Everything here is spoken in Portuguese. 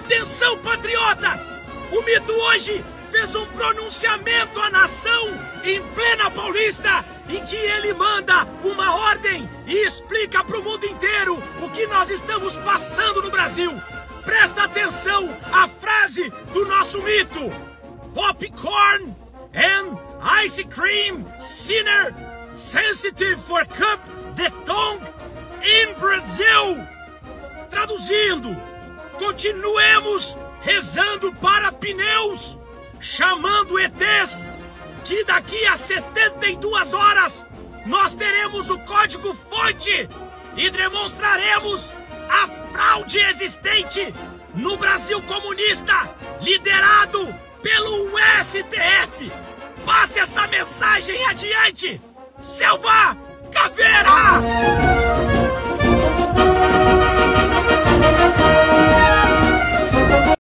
Atenção, patriotas! O mito hoje fez um pronunciamento à nação em plena Paulista, em que ele manda uma ordem e explica para o mundo inteiro o que nós estamos passando no Brasil. Presta atenção à frase do nosso mito: popcorn and ice cream sinner sensitive for cup the tongue in Brazil. Traduzindo, continuemos rezando para pneus, chamando ETs, que daqui a 72 horas nós teremos o código-fonte e demonstraremos a fraude existente no Brasil comunista, liderado pelo STF. Passe essa mensagem adiante, Selva Caveira!